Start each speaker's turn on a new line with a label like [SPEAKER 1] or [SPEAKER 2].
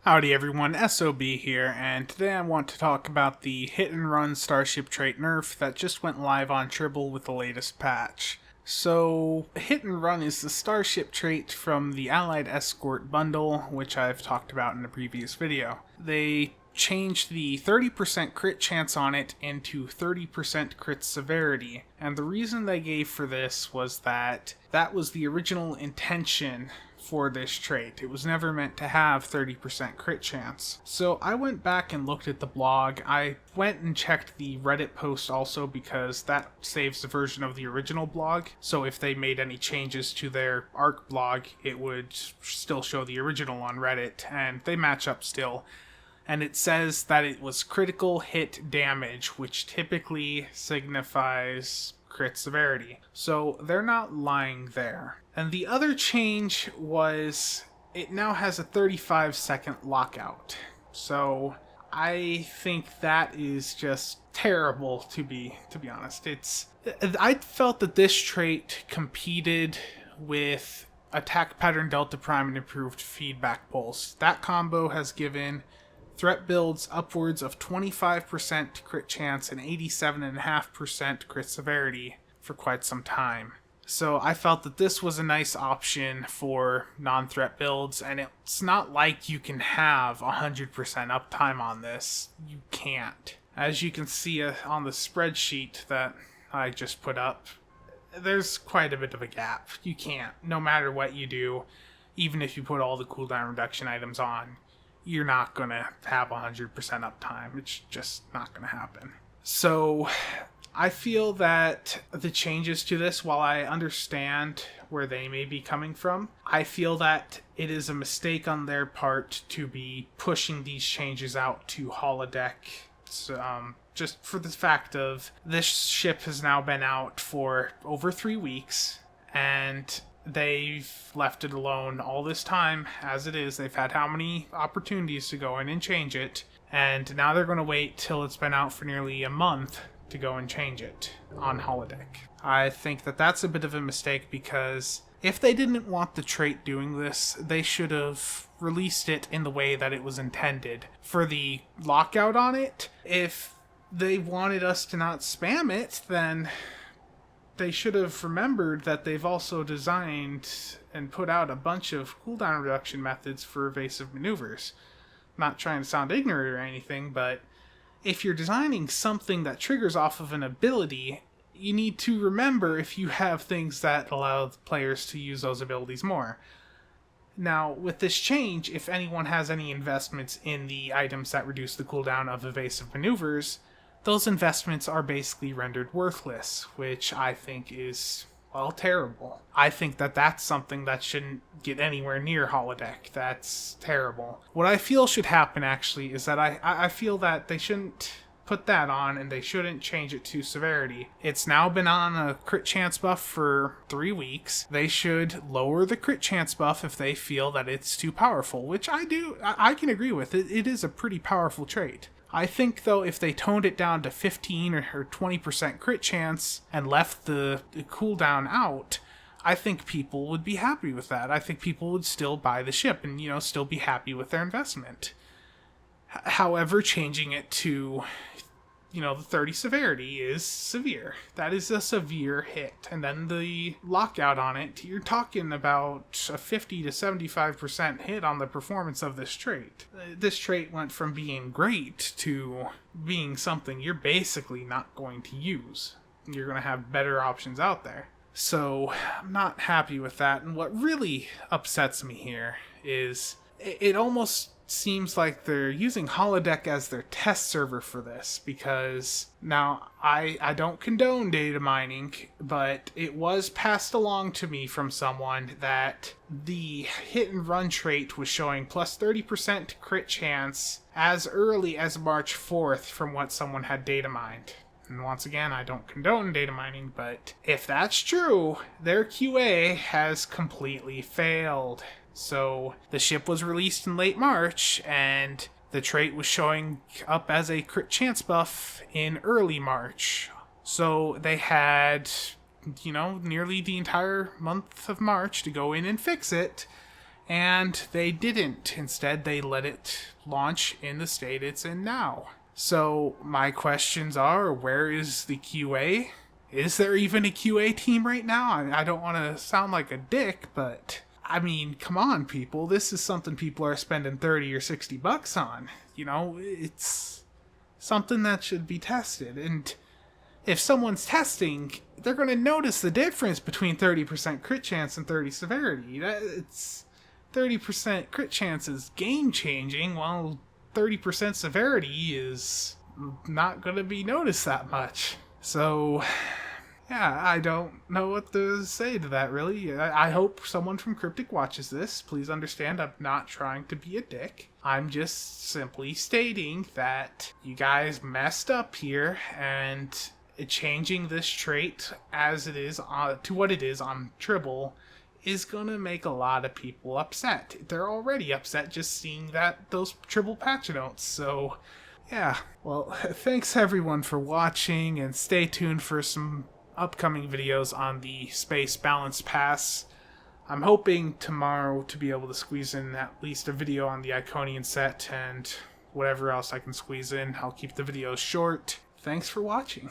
[SPEAKER 1] Howdy everyone, SOB here, and today I want to talk about the hit and run Starship trait nerf that just went live on Tribble with the latest patch. So, hit and run is the Starship trait from the Allied Escort bundle, which I've talked about in a previous video. They changed the 30% crit chance on it into 30% crit severity, and the reason they gave for this was that was the original intention for this trait. It was never meant to have 30% crit chance. So I went back and looked at the blog. I went and checked the Reddit post also because that saves the version of the original blog. So if they made any changes to their ARC blog, it would still show the original on Reddit, and they match up still. And it says that it was critical hit damage, which typically signifies crit severity. So they're not lying there. And the other change was it now has a 35-second lockout. So I think that is just terrible, to be honest. I felt that this trait competed with Attack Pattern Delta Prime and Improved Feedback Pulse. That combo has given threat builds upwards of 25% crit chance and 87.5% crit severity for quite some time. So I felt that this was a nice option for non-threat builds, and it's not like you can have 100% uptime on this. You can't. As you can see on the spreadsheet that I just put up, there's quite a bit of a gap. You can't. No matter what you do, even if you put all the cooldown reduction items on, you're not going to have 100% uptime. It's just not going to happen. So I feel that the changes to this, while I understand where they may be coming from, I feel that it is a mistake on their part to be pushing these changes out to holodeck. Just for the fact of this ship has now been out for over 3 weeks, and they've left it alone all this time as it is. They've had how many opportunities to go in and change it, and now they're going to wait till it's been out for nearly a month to go and change it on holodeck. I think that that's a bit of a mistake, because if they didn't want the trait doing this, they should have released it in the way that it was intended. For the lockout on it, if they wanted us to not spam it, then they should have remembered that they've also designed and put out a bunch of cooldown reduction methods for evasive maneuvers. Not trying to sound ignorant or anything, but if you're designing something that triggers off of an ability, you need to remember if you have things that allow the players to use those abilities more. Now, with this change, if anyone has any investments in the items that reduce the cooldown of evasive maneuvers, those investments are basically rendered worthless, which I think is, well, terrible. I think that that's something that shouldn't get anywhere near holodeck. That's terrible. What I feel should happen, actually, is that I feel that they shouldn't put that on, and they shouldn't change it to severity. It's now been on a crit chance buff for 3 weeks. They should lower the crit chance buff if they feel that it's too powerful, which I can agree with. It is a pretty powerful trait. I think, though, if they toned it down to 15 or 20% crit chance and left the cooldown out, I think people would be happy with that. I think people would still buy the ship and, still be happy with their investment. However, changing it to, the 30 severity is severe. That is a severe hit. And then the lockout on it, you're talking about a 50 to 75% hit on the performance of this trait. This trait went from being great to being something you're basically not going to use. You're going to have better options out there. So I'm not happy with that. And what really upsets me here is it almost seems like they're using holodeck as their test server for this, because now I don't condone data mining, but it was passed along to me from someone that the hit and run trait was showing plus 30% crit chance as early as March 4th from what someone had data mined. And once again, I don't condone data mining, but if that's true, their QA has completely failed. So the ship was released in late March, and the trait was showing up as a crit chance buff in early March. So they had, nearly the entire month of March to go in and fix it, And they didn't. Instead, they let it launch in the state it's in now. So my questions are, where is the QA? Is there even a QA team right now? I don't want to sound like a dick, but I mean, come on, people. This is something people are spending 30 or 60 bucks on. You know, it's something that should be tested. And if someone's testing, they're going to notice the difference between 30% crit chance and 30 severity. It's 30% crit chance is game-changing, while 30% severity is not going to be noticed that much. So, yeah, I don't know what to say to that, really. I hope someone from Cryptic watches this. Please understand, I'm not trying to be a dick. I'm just simply stating that you guys messed up here, and changing this trait as it is to what it is on Tribble is gonna make a lot of people upset. They're already upset just seeing those Tribble patch notes. So, yeah. Well, thanks everyone for watching, and stay tuned for some upcoming videos on the Space Balance Pass. I'm hoping tomorrow to be able to squeeze in at least a video on the Iconian set, and whatever else I can squeeze in. I'll keep the videos short. Thanks for watching.